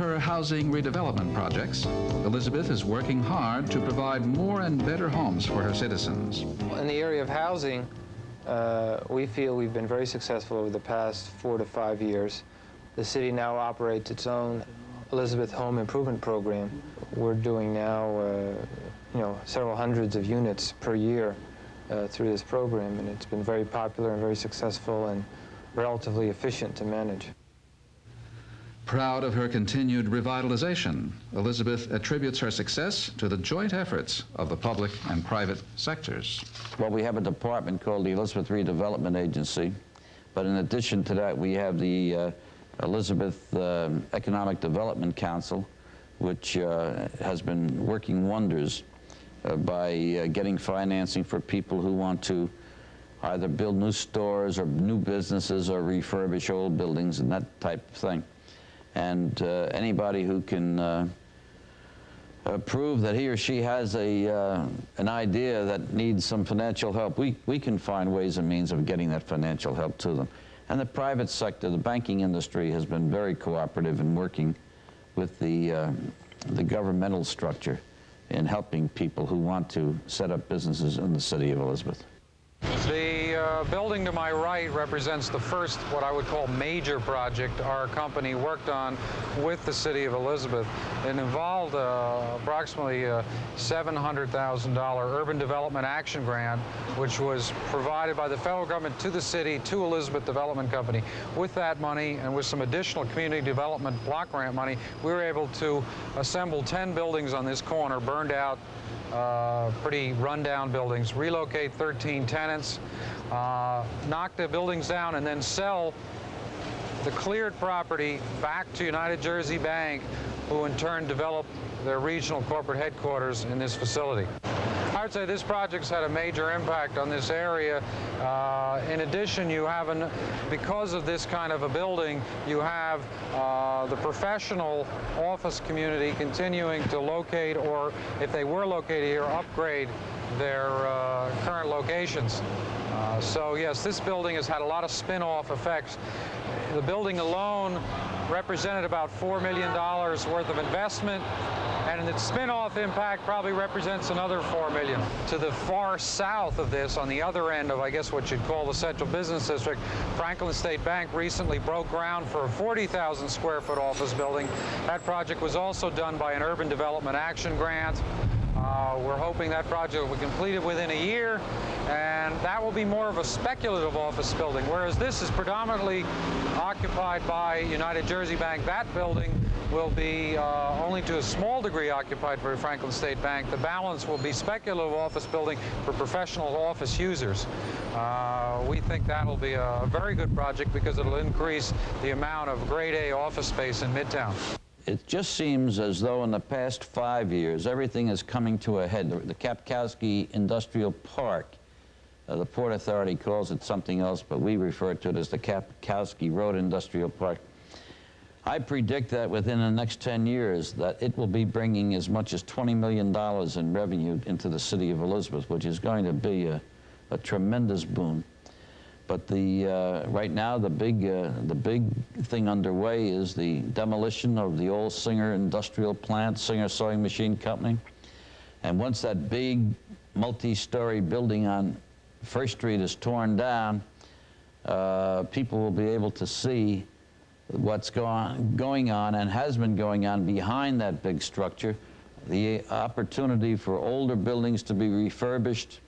her housing redevelopment projects, Elizabeth is working hard to provide more and better homes for her citizens. In the area of housing, we feel we've been very successful over the past 4 to 5 years. The city now operates its own Elizabeth Home Improvement Program. We're doing now, several hundreds of units per year through this program, and it's been very popular and very successful and relatively efficient to manage. Proud of her continued revitalization, Elizabeth attributes her success to the joint efforts of the public and private sectors. Well, we have a department called the Elizabeth Redevelopment Agency, but in addition to that, we have the Elizabeth Economic Development Council, which has been working wonders by getting financing for people who want to either build new stores or new businesses or refurbish old buildings and that type of thing. And anybody who can prove that he or she has an idea that needs some financial help, we can find ways and means of getting that financial help to them. And the private sector, the banking industry, has been very cooperative in working with the governmental structure in helping people who want to set up businesses in the city of Elizabeth. The building to my right represents the first, what I would call, major project our company worked on with the city of Elizabeth. It involved approximately a $700,000 Urban Development Action Grant, which was provided by the federal government to the city, to Elizabeth Development Company. With that money and with some additional community development block grant money, we were able to assemble 10 buildings on this corner, burned out, pretty rundown buildings, relocate 13 tenants, knock the buildings down, and then sell the cleared property back to United Jersey Bank, who in turn developed their regional corporate headquarters in this facility. I would say this project's had a major impact on this area. In addition, you have, because of this kind of a building, you have the professional office community continuing to locate, or if they were located here, upgrade their current locations. So yes, this building has had a lot of spin-off effects. The building alone represented about $4 million worth of investment, and its spin-off impact probably represents another $4 million. To the far south of this, on the other end of, I guess, what you'd call the Central Business District, Franklin State Bank recently broke ground for a 40,000 square foot office building. That project was also done by an Urban Development Action Grant. We're hoping that project will be completed within a year, and that will be more of a speculative office building, whereas this is predominantly occupied by United Jersey Bank. That building will be only to a small degree occupied by Franklin State Bank. The balance will be speculative office building for professional office users. We think that'll be a very good project because it'll increase the amount of grade A office space in Midtown. It just seems as though in the past 5 years, everything is coming to a head. The Kapkowski Industrial Park, the Port Authority calls it something else, but we refer to it as the Kapkowski Road Industrial Park. I predict that within the next 10 years that it will be bringing as much as $20 million in revenue into the city of Elizabeth, which is going to be a tremendous boon. But right now, the big thing underway is the demolition of the old Singer industrial plant, Singer Sewing Machine Company. And once that big multi-story building on First Street is torn down, people will be able to see what's going on and has been going on behind that big structure, the opportunity for older buildings to be refurbished,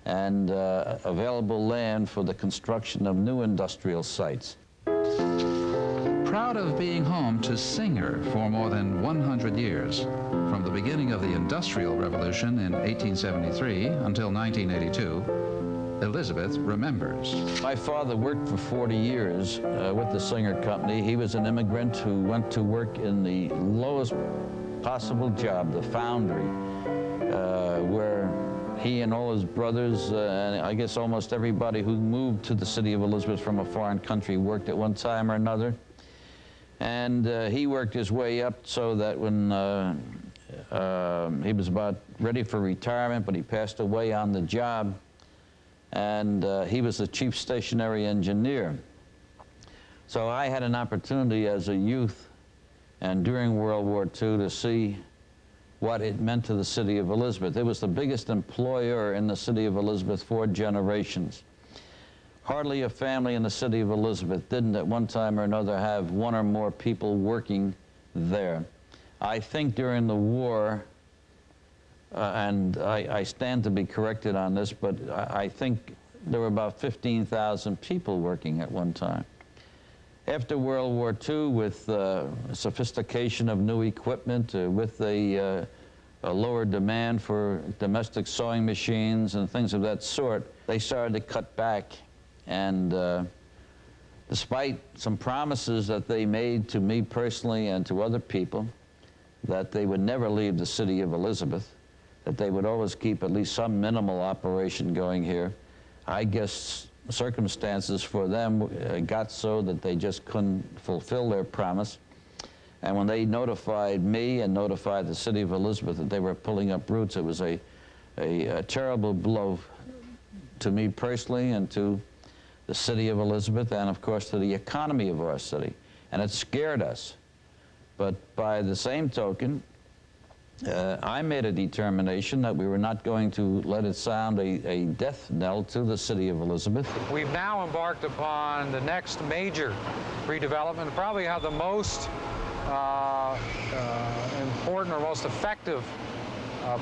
and available land for the construction of new industrial sites. Proud of being home to Singer for more than 100 years, from the beginning of the Industrial Revolution in 1873 until 1982, Elizabeth remembers. My father worked for 40 years with the Singer Company. He was an immigrant who went to work in the lowest possible job, the foundry, where he and all his brothers, and I guess almost everybody who moved to the city of Elizabeth from a foreign country worked at one time or another. And he worked his way up so that when he was about ready for retirement, but he passed away on the job, and he was the chief stationary engineer. So I had an opportunity as a youth and during World War II to see what it meant to the city of Elizabeth. It was the biggest employer in the city of Elizabeth for generations. Hardly a family in the city of Elizabeth didn't at one time or another have one or more people working there. I think during the war, and I stand to be corrected on this, but I think there were about 15,000 people working at one time. After World War II, with sophistication of new equipment, with a lower demand for domestic sewing machines and things of that sort, they started to cut back. And despite some promises that they made to me personally and to other people, that they would never leave the city of Elizabeth, that they would always keep at least some minimal operation going here, I guess circumstances for them got so that they just couldn't fulfill their promise. And when they notified me and notified the city of Elizabeth that they were pulling up roots, it was a terrible blow to me personally and to the city of Elizabeth and, of course, to the economy of our city. And it scared us. But by the same token, I made a determination that we were not going to let it sound a death knell to the city of Elizabeth. We've now embarked upon the next major redevelopment, probably have the most important or most effective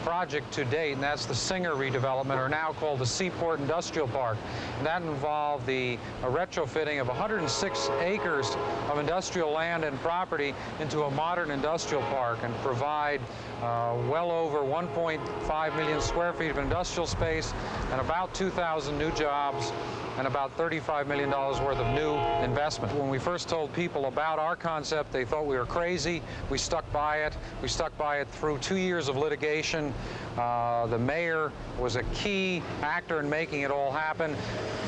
project to date, and that's the Singer Redevelopment, or now called the Seaport Industrial Park. And that involved the retrofitting of 106 acres of industrial land and property into a modern industrial park and provide well over 1.5 million square feet of industrial space and about 2,000 new jobs and about $35 million worth of new investment. When we first told people about our concept, they thought we were crazy. We stuck by it. We stuck by it through 2 years of litigation. The mayor was a key actor in making it all happen.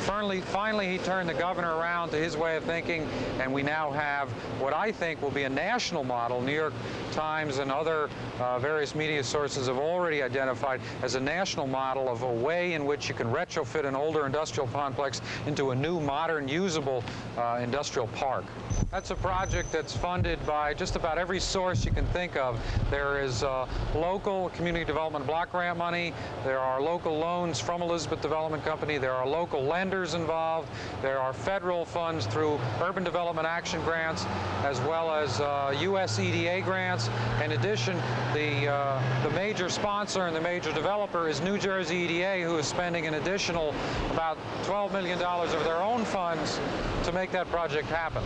Finally, he turned the governor around to his way of thinking, and we now have what I think will be a national model. New York Times and other various media sources have already identified as a national model of a way in which you can retrofit an older industrial complex into a new, modern, usable industrial park. That's a project that's funded by just about every source you can think of. There is local community development block grant money. There are local loans from Elizabeth Development Company. There are local lenders involved. There are federal funds through Urban Development Action grants, as well as U.S. EDA grants. In addition, the major sponsor and the major developer is New Jersey EDA, who is spending an additional about $12 million of their own funds to make that project happen.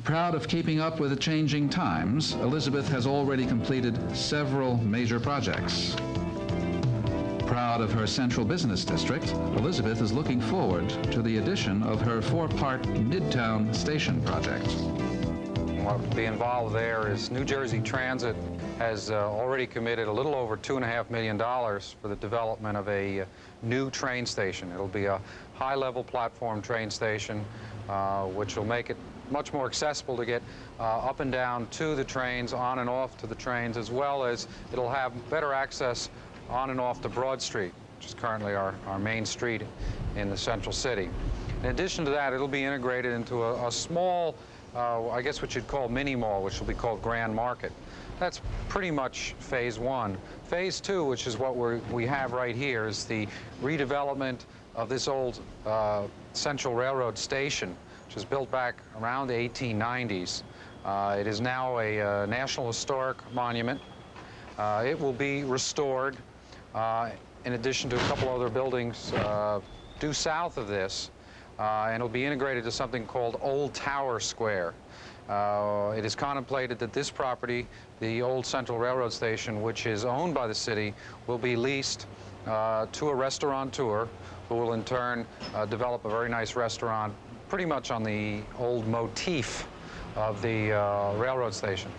Proud of keeping up with the changing times, Elizabeth has already completed several major projects. Proud of her central business district, Elizabeth is looking forward to the addition of her four-part Midtown Station project. What will be involved there is New Jersey Transit has already committed a little over $2.5 million for the development of a new train station. It'll be a high-level platform train station, which will make it much more accessible to get up and down to the trains, on and off to the trains, as well as it'll have better access on and off to Broad Street, which is currently our main street in the central city. In addition to that, it'll be integrated into a small, I guess what you'd call mini mall, which will be called Grand Market. That's pretty much phase one. Phase two, which is what we have right here, is the redevelopment of this old Central Railroad station, which was built back around the 1890s. It is now a National Historic Monument. It will be restored, in addition to a couple other buildings due south of this, and it'll be integrated to something called Old Tower Square. It is contemplated that this property, the old Central Railroad station, which is owned by the city, will be leased to a restaurateur who will in turn develop a very nice restaurant pretty much on the old motif of the railroad station.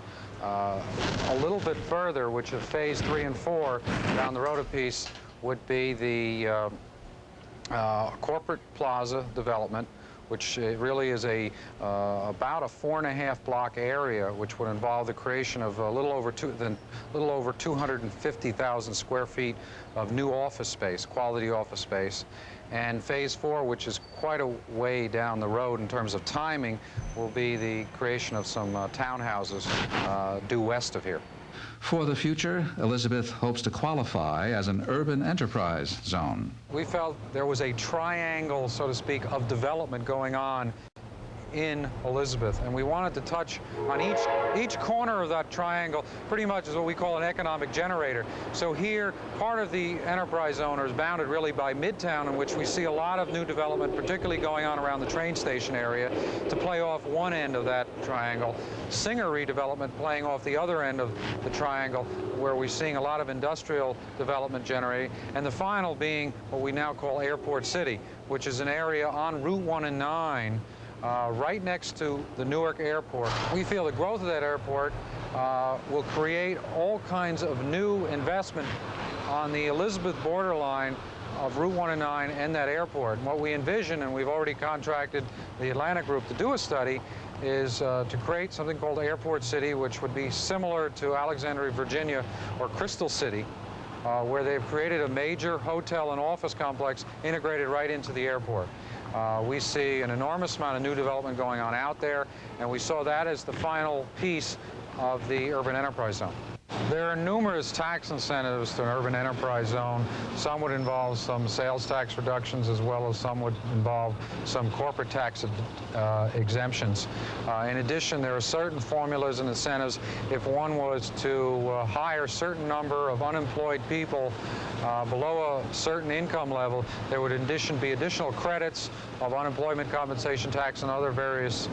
A little bit further, which is phase 3 and 4, down the road a piece, would be the corporate plaza development, which really is about a 4.5 block area, which would involve the creation of a little over 250,000 square feet of new office space, quality office space. And phase 4, which is quite a way down the road in terms of timing, will be the creation of some townhouses due west of here. For the future, Elizabeth hopes to qualify as an urban enterprise zone. We felt there was a triangle, so to speak, of development going on in Elizabeth, and we wanted to touch on each corner of that triangle. Pretty much is what we call an economic generator. So here, part of the enterprise zone is bounded really by Midtown, in which we see a lot of new development, particularly going on around the train station area, to play off one end of that triangle. Singer Redevelopment playing off the other end of the triangle, where we're seeing a lot of industrial development generating, and the final being what we now call Airport City, which is an area on Route 1 and 9 right next to the Newark Airport. We feel the growth of that airport will create all kinds of new investment on the Elizabeth borderline of Route 1 and 9 and that airport. And what we envision, and we've already contracted the Atlantic Group to do a study, is to create something called Airport City, which would be similar to Alexandria, Virginia, or Crystal City, where they've created a major hotel and office complex integrated right into the airport. We see an enormous amount of new development going on out there, and we saw that as the final piece of the urban enterprise zone. There are numerous tax incentives to an urban enterprise zone. Some would involve some sales tax reductions, as well as some would involve some corporate tax exemptions. In addition, there are certain formulas and incentives. If one was to hire a certain number of unemployed people below a certain income level, there would in addition be additional credits of unemployment compensation tax and other various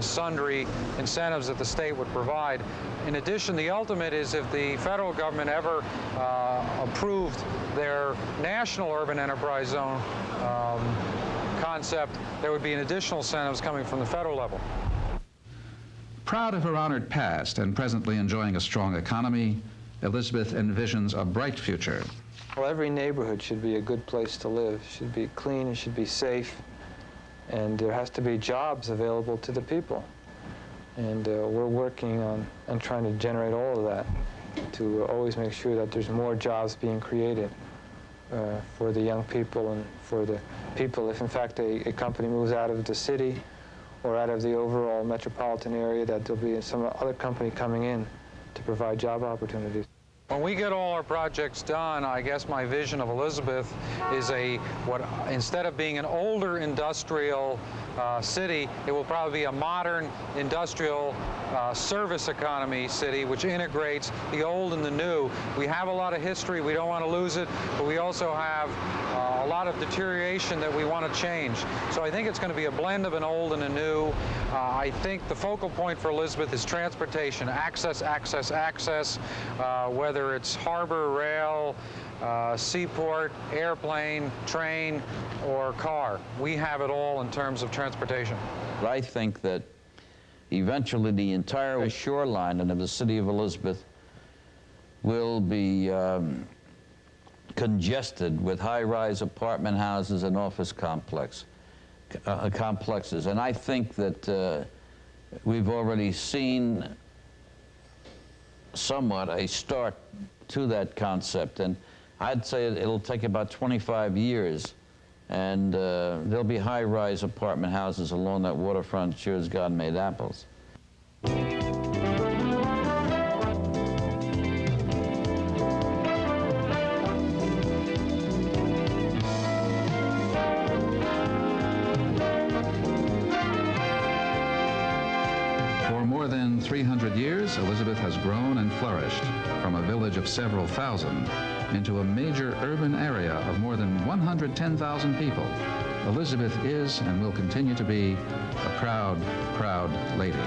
sundry incentives that the state would provide. In addition, the ultimate is if the federal government ever approved their national urban enterprise zone concept, there would be an additional incentives coming from the federal level. Proud of her honored past and presently enjoying a strong economy, Elizabeth envisions a bright future. Well, every neighborhood should be a good place to live. It should be clean, it should be safe, and there has to be jobs available to the people. And we're working on trying to generate all of that, to always make sure that there's more jobs being created for the young people and for the people. If in fact a company moves out of the city or out of the overall metropolitan area, that there'll be some other company coming in to provide job opportunities. When we get all our projects done, I guess my vision of Elizabeth is instead of being an older industrial city, it will probably be a modern industrial service economy city, which integrates the old and the new. We have a lot of history, we don't want to lose it, but we also have a lot of deterioration that we want to change. So I think it's going to be a blend of an old and a new. I think the focal point for Elizabeth is transportation, access, access, access, whether it's harbor, rail, seaport, airplane, train, or car. We have it all in terms of transportation. I think that eventually the entire shoreline of the city of Elizabeth will be congested with high-rise apartment houses and office complexes. And I think that we've already seen somewhat a start to that concept. And I'd say it'll take about 25 years. And there'll be high-rise apartment houses along that waterfront, sure as God made apples. For more than 300 years, Elizabeth has grown and flourished from a village of several thousand into a major urban area of more than 110,000 people. Elizabeth is and will continue to be a proud, proud lady.